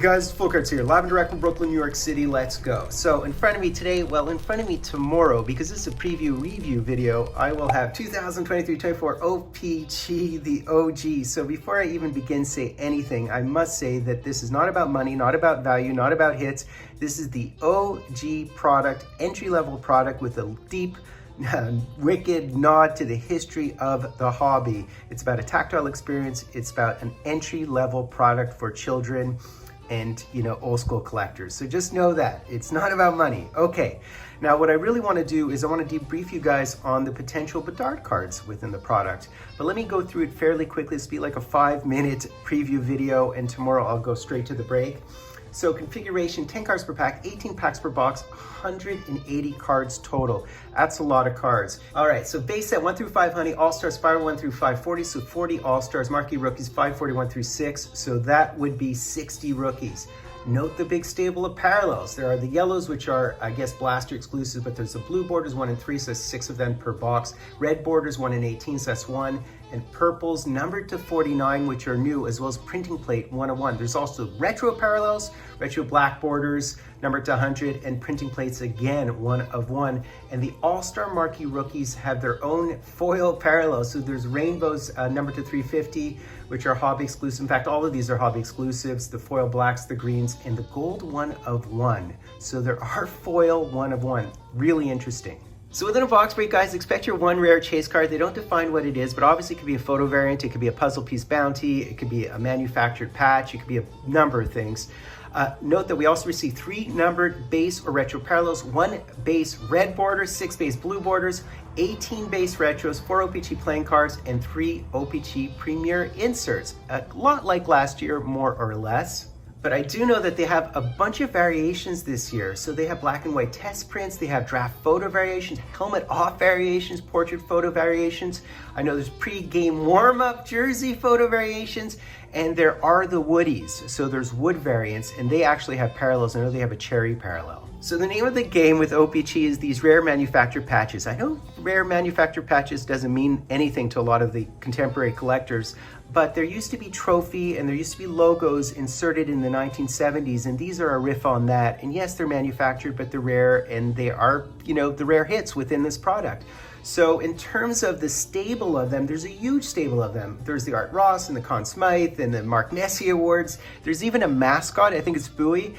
guys, Fultoncards here, live and direct from Brooklyn, New York City. Let's go. So in front of me today, well, in front of me tomorrow, because this is a preview review video, I will have 2023-24 O-Pee-Chee, the OG. So before I even begin to say anything, I must say that this is not about money, not about value, not about hits. This is the OG product, entry-level product with a deep, wicked nod to the history of the hobby. It's about a tactile experience. It's about an entry-level product for children and, you know, old school collectors. So just know that it's not about money. Okay, now what I really want to do is I want to debrief you guys on the potential Bedard cards within the product. But let me go through it fairly quickly. This will be like a 5-minute preview video, and tomorrow I'll go straight to the break. So configuration, 10 cards per pack, 18 packs per box, 180 cards total. That's a lot of cards. All right, so base set 1 through 500, All-Stars 501 through 540, so 40 All-Stars, Marquee Rookies 541 through 6, so that would be 60 rookies. Note the big stable of parallels. There are the yellows, which are, I guess, blaster exclusive, but there's the blue borders, 1 and 3, so that's 6 of them per box. Red borders, 1 and 18, so that's 1. And purples numbered to 49, which are new, as well as printing plate 101. There's also retro parallels, retro black borders, numbered to 100, and printing plates again, 1 of 1. And the All-Star Marquee Rookies have their own foil parallels. So there's rainbows numbered to 350, which are hobby exclusive. In fact, all of these are hobby exclusives, the foil blacks, the greens, and the gold 1 of 1. So there are foil 1 of 1, really interesting. So within a box break, guys, expect your 1 rare chase card. They don't define what it is, but obviously it could be a photo variant, it could be a puzzle piece bounty, it could be a manufactured patch, it could be a number of things. Note that we also receive 3 numbered base or retro parallels, 1 base red border, 6 base blue borders, 18 base retros, 4 O-Pee-Chee playing cards, and 3 O-Pee-Chee premier inserts. A lot like last year, more or less. But I do know that they have a bunch of variations this year. So they have black and white test prints, they have draft photo variations, helmet off variations, portrait photo variations. I know there's pre-game warm-up jersey photo variations, and there are the woodies. So there's wood variants, and they actually have parallels. I know they have a cherry parallel. So the name of the game with O-Pee-Chee is these rare manufactured patches. I know rare manufactured patches doesn't mean anything to a lot of the contemporary collectors, but there used to be trophy and there used to be logos inserted in the 1970s, and these are a riff on that. And yes, they're manufactured, but they're rare, and they are, you know, the rare hits within this product. So in terms of the stable of them, there's a huge stable of them. There's the Art Ross and the Conn Smythe and the Mark Messier Awards. There's even a mascot, I think it's Bowie.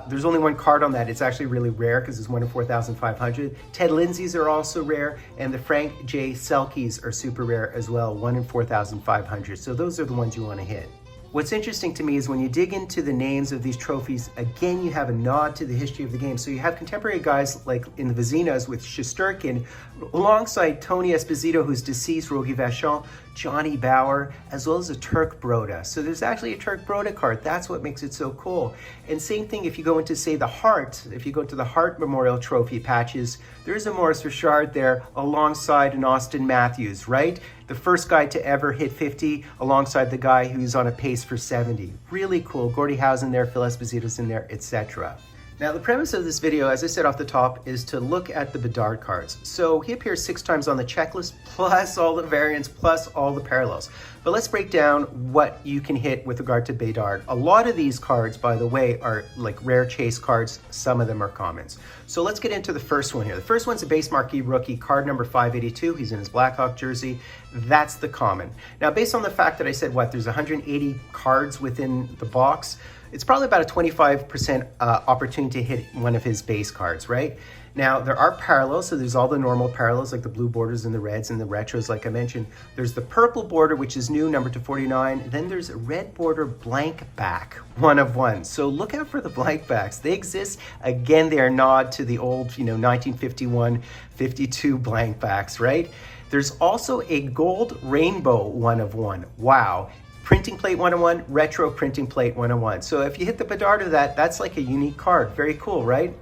There's only 1 card on that. It's actually really rare because it's 1 in 4,500. Ted Lindsay's are also rare, and the Frank J. Selke's are super rare as well, 1 in 4,500. So those are the ones you want to hit. What's interesting to me is when you dig into the names of these trophies, again, you have a nod to the history of the game. So you have contemporary guys like in the Vezinas with Shesterkin, alongside Tony Esposito, who's deceased, Rogie Vachon, Johnny Bauer, as well as a Turk Broda. So there's actually a Turk Broda card. That's what makes it so cool. And same thing if you go into, say, the Hart, if you go to the Hart Memorial Trophy patches, there's a Maurice Richard there alongside an Austin Matthews, right? The first guy to ever hit 50 alongside the guy who's on a pace for 70. Really cool. Gordie Howe's in there, Phil Esposito's in there, etc. Now, the premise of this video, as I said off the top, is to look at the Bedard cards. So he appears 6 times on the checklist, plus all the variants, plus all the parallels. But let's break down what you can hit with regard to Bedard. A lot of these cards, by the way, are like rare chase cards. Some of them are commons. So let's get into the first one here. The first one's a base marquee rookie, card number 582. He's in his Blackhawk jersey. That's the common. Now, based on the fact that I said, there's 180 cards within the box, it's probably about a 25% opportunity to hit one of his base cards, right? Now, there are parallels, so there's all the normal parallels, like the blue borders and the reds and the retros, like I mentioned. There's the purple border, which is new, numbered to 49. Then there's a red border blank back, 1 of 1. So look out for the blank backs. They exist. Again, they are nod to the old, 1951, 52 blank backs, right? There's also a gold rainbow 1 of 1. Wow. Printing plate 101, retro printing plate 101. So if you hit the Bedard of that, that's like a unique card. Very cool, right?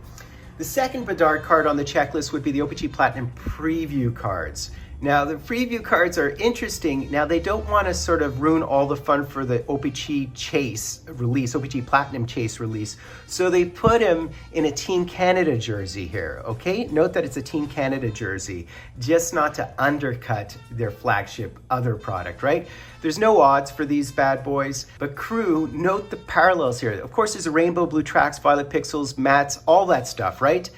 The second Bedard card on the checklist would be the O-Pee-Chee Platinum Preview cards. Now the preview cards are interesting. Now they don't want to sort of ruin all the fun for the O-Pee-Chee Chase release, O-Pee-Chee Platinum Chase release. So they put him in a Team Canada jersey here, okay? Note that it's a Team Canada jersey, just not to undercut their flagship other product, right? There's no odds for these bad boys, but crew, note the parallels here. Of course, there's a rainbow blue tracks, violet pixels, mattes, all that stuff, right?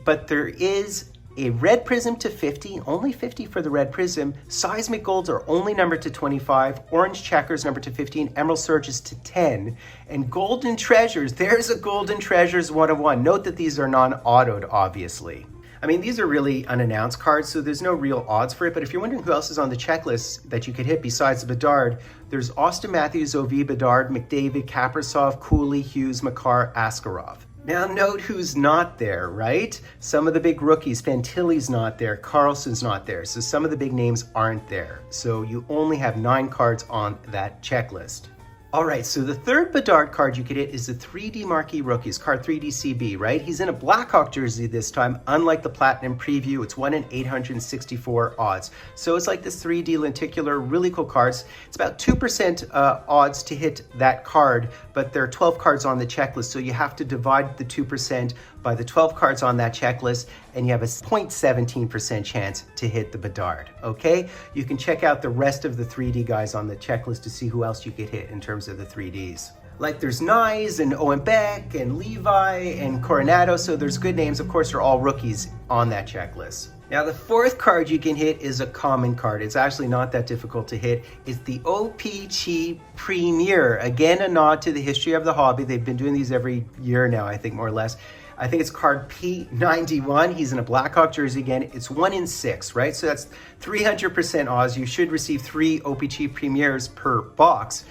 But there is a red prism to 50, only 50 for the red prism. Seismic golds are only numbered to 25. Orange checkers numbered to 15. Emerald surges to 10. And golden treasures, there's a golden treasures 101. Note that these are non-autoed, obviously. I mean, these are really unannounced cards, so there's no real odds for it. But if you're wondering who else is on the checklist that you could hit besides Bedard, there's Austin Matthews, O.V., Bedard, McDavid, Kaprizov, Cooley, Hughes, Makar, Askarov. Now note who's not there, right? Some of the big rookies, Fantilli's not there, Carlson's not there, so some of the big names aren't there. So you only have 9 cards on that checklist. All right, so the third Bedard card you could hit is the 3D Marquee Rookies, card 3D CB, right? He's in a Blackhawk jersey this time, unlike the Platinum Preview. It's 1 in 864 odds. So it's like this 3D lenticular, really cool cards. It's about 2% odds to hit that card, but there are 12 cards on the checklist, so you have to divide the 2% by the 12 cards on that checklist, and you have a 0.17% chance to hit the Bedard, okay? You can check out the rest of the 3D guys on the checklist to see who else you could hit in terms of the 3Ds. Like there's Nyes and Owen Beck and Levi and Coronado, so there's good names. Of course, they're all rookies on that checklist. Now the fourth card you can hit is a common card. It's actually not that difficult to hit. It's the O-Pee-Chee Premier. Again, a nod to the history of the hobby. They've been doing these every year now, I think, more or less. I think it's card P91. He's in a Blackhawk jersey again. It's 1 in 6, right? So that's 300% odds. You should receive 3 O-Pee-Chee Premiers per box.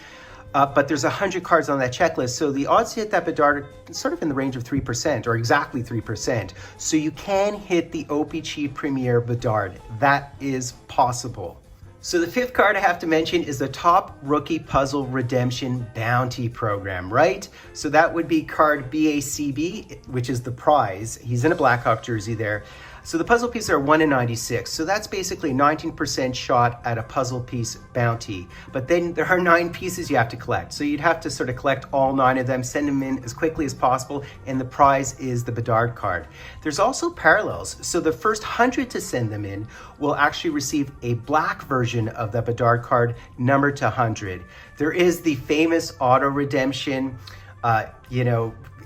But there's 100 cards on that checklist. So the odds to hit that Bedard are sort of in the range of 3%, or exactly 3%. So you can hit the O-Pee-Chee Premier Bedard. That is possible. So the fifth card I have to mention is the Top Rookie Puzzle Redemption Bounty Program, right? So that would be card BACB, which is the prize. He's in a Blackhawk jersey there. So the puzzle pieces are 1 in 96. So that's basically a 19% shot at a puzzle piece bounty. But then there are 9 pieces you have to collect. So you'd have to sort of collect all 9 of them, send them in as quickly as possible, and the prize is the Bedard card. There's also parallels. So the first 100 to send them in will actually receive a black version of the Bedard card numbered to 100. There is the famous auto redemption,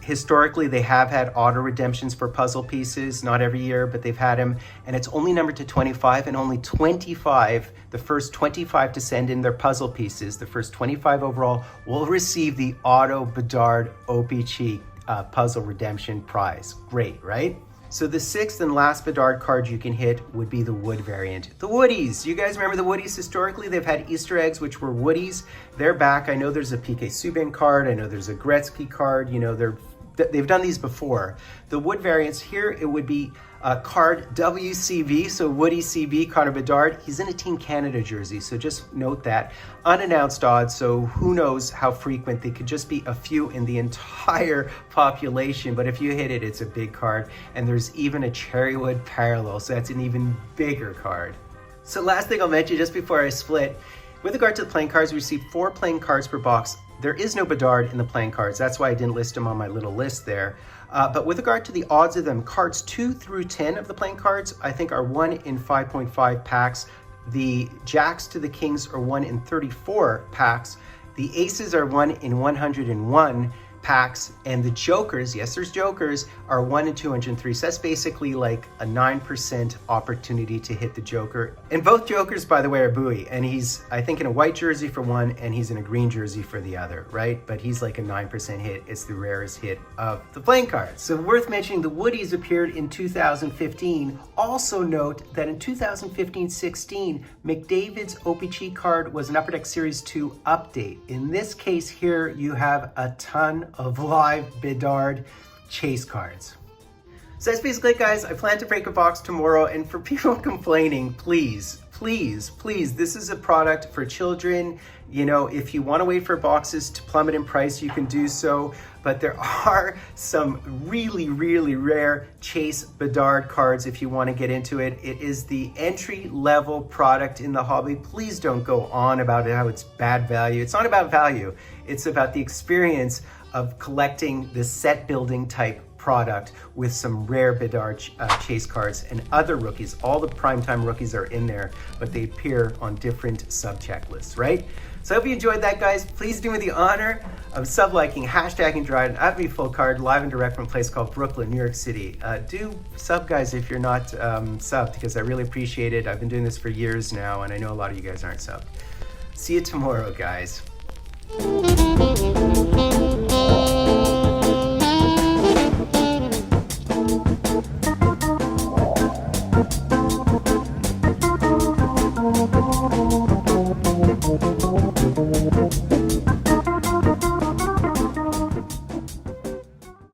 historically, they have had auto redemptions for puzzle pieces, not every year, but they've had them, and it's only numbered to 25, and only 25, the first 25 to send in their puzzle pieces, the first 25 overall, will receive the auto Bedard O-Pee-Chee puzzle redemption prize. Great, right? So the sixth and last Bedard card you can hit would be the wood variant. The Woodies. You guys remember the Woodies historically? They've had Easter eggs, which were Woodies. They're back. I know there's a PK Subban card. I know there's a Gretzky card. You know, they've done these before. The wood variants here, it would be card WCB, so Woody CB, Connor Bedard. He's in a Team Canada jersey, so just note that. Unannounced odds, so who knows how frequent. They could just be a few in the entire population, but if you hit it, it's a big card. And there's even a Cherrywood parallel, so that's an even bigger card. So last thing I'll mention just before I split, with regard to the playing cards, we receive 4 playing cards per box. There is no Bedard in the playing cards. That's why I didn't list them on my little list there. But with regard to the odds of them, cards 2 through 10 of the playing cards, I think are 1 in 5.5 packs. The Jacks to the Kings are 1 in 34 packs. The Aces are 1 in 101 packs. And the Jokers, yes, there's Jokers, are 1 in 203. So that's basically like a 9% opportunity to hit the Joker. And both Jokers, by the way, are Bowie. And he's, I think, in a white jersey for one, and he's in a green jersey for the other, right? But he's like a 9% hit. It's the rarest hit of the playing cards. So worth mentioning, the Woodies appeared in 2015. Also note that in 2015-16, McDavid's O-Pee-Chee card was an Upper Deck Series 2 update. In this case here, you have a ton of live Bedard chase cards. So that's basically it, guys. I plan to break a box tomorrow, and for people complaining, please, this is a product for children. You know, if you want to wait for boxes to plummet in price, you can do so. but there are some really, really rare Chase Bedard cards if you want to get into it. It is the entry-level product in the hobby. Please don't go on about it, how it's bad value. It's not about value. It's about the experience of collecting this set building type product with some rare Bedard Chase cards and other rookies. All the primetime rookies are in there, but they appear on different sub-checklists, right? So I hope you enjoyed that, guys. Please do me the honor of sub-liking, hashtagging Dryden at Fultoncards, live and direct from a place called Brooklyn, New York City. Do sub, guys, if you're not subbed, because I really appreciate it. I've been doing this for years now, and I know a lot of you guys aren't subbed. See you tomorrow, guys.